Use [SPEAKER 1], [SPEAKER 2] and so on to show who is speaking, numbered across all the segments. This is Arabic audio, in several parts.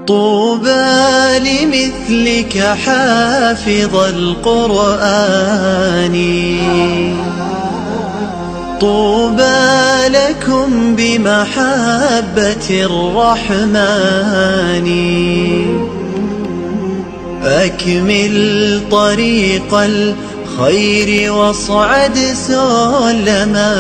[SPEAKER 1] طوبى لمثلك حافظ القرآن، طوبى لكم بمحبة الرحمن. أكمل طريق الخير واصعد سلما،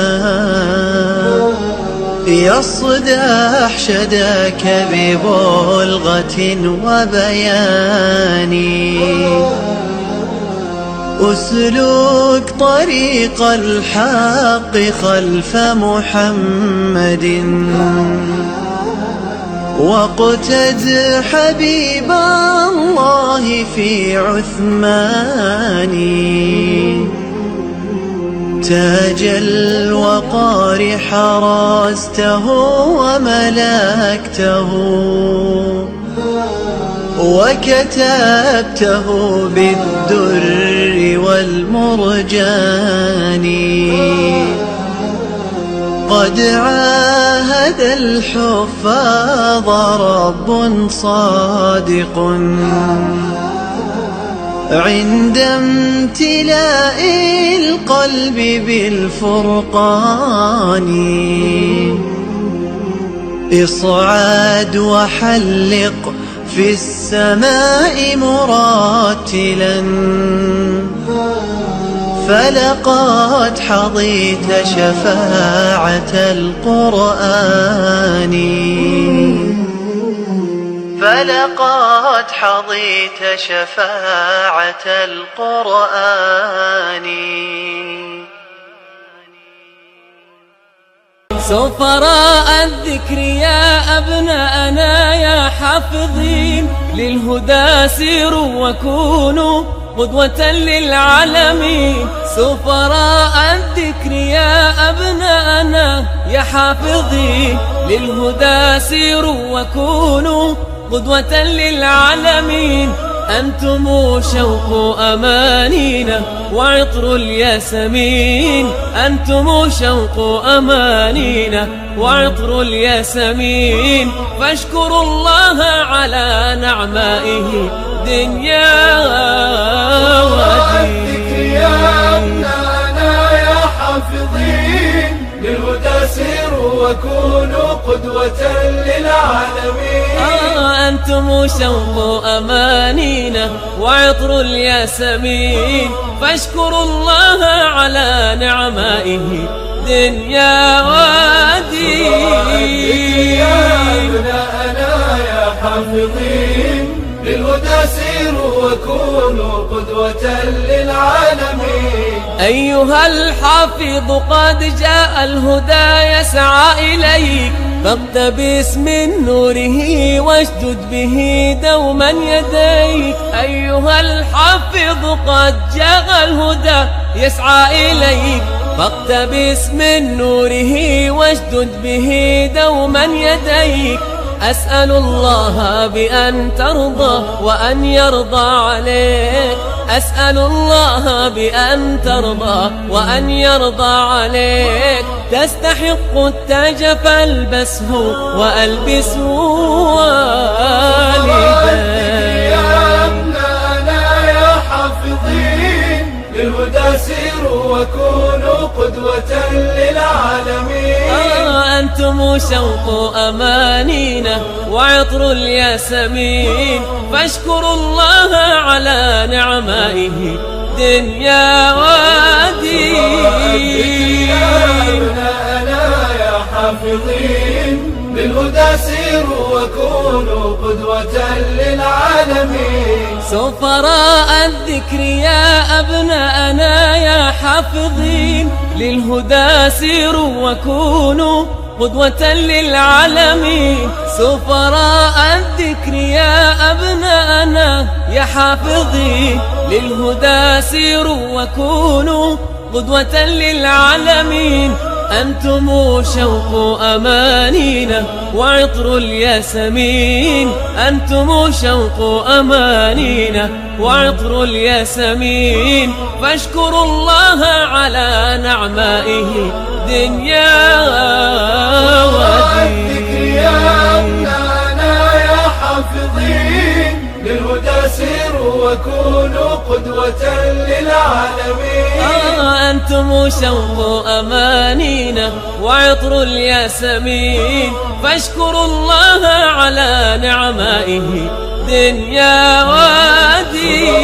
[SPEAKER 1] يصدح شداك ببلغة وبيان. أسلك طريق الحق خلف محمد، واقتد حبيب الله في عثمان. تاج الوقار حرسته وملكته، وكتبته بالدر والمرجان. قد عاهد الحفاظ رب صادق عند امتلاء القلب بالفرقان. اصعد وحلق في السماء مرتلا، فلقد حظيت شفاعة القرآن، فلقد حظيت شفاعة القرآن.
[SPEAKER 2] سفراء الذكر يا أبناءنا يا حافظين، للهدى سيروا وكونوا قدوة للعالمين. سفراء الذكر يا أبناءنا يا حافظين، للهدى سيروا وكونوا قدوة للعالمين. أنتم شوق أمانينا وعطر الياسمين، أنتم شوق أمانينا وعطر الياسمين. فاشكروا الله على نعمائه دنيا ودين.
[SPEAKER 3] يا أبناءنا يا حافظين، للهدى سيروا وكونوا قدوة للعالمين.
[SPEAKER 2] أنتم شوق أمانينا وعطر الياسمين. فاشكروا الله على نعمائه دنيا ودين.
[SPEAKER 3] يا أبناءنا يا حافظين، للهدى سيروا وكونوا قدوة للعالمين.
[SPEAKER 2] أيها الحافظ قد جاء الهدى يسعى إليك، فاقتبس من نوره واشدد به دوما يديك. أيها الحافظ قد جاء الهدى يسعى إليك، فاقتبس من نوره واشدد به دوما يديك. أسأل الله بأن ترضى وأن يرضى عليك، أسأل الله بأن ترضى وأن يرضى عليك. تستحق التاج فالبسه وألبسه والديك.
[SPEAKER 3] يا أبناءنا يا حافظين، للهدى سيروا وكونوا قدوة للعالمين.
[SPEAKER 2] أنتم شوق أمانينا وعطر الياسمين. فاشكروا الله على نعمائه دنيا ودين.
[SPEAKER 3] يا أبناءنا يا حافظين، للهدى سيروا وكونوا قدوة للعالمين.
[SPEAKER 2] سفراء الذكر يا أبناءنا يا حافظين، للهدى سيروا وكونوا قدوة للعالمين. سفراء الذكر يا أبناءنا يا حافظين، للهدى سيروا وكونوا قدوة للعالمين. أنتم شوق أمانينا وعطر الياسمين، أنتم شوق أمانينا وعطر الياسمين. فاشكروا الله على نعمائه دنيا ودين.
[SPEAKER 3] يا أبناءنا يا حافظين، وكونوا قدوة للعالمين.
[SPEAKER 2] أنتم شوق أمانينا وعطر الياسمين، فاشكروا الله على نعمائه دنيا ودين.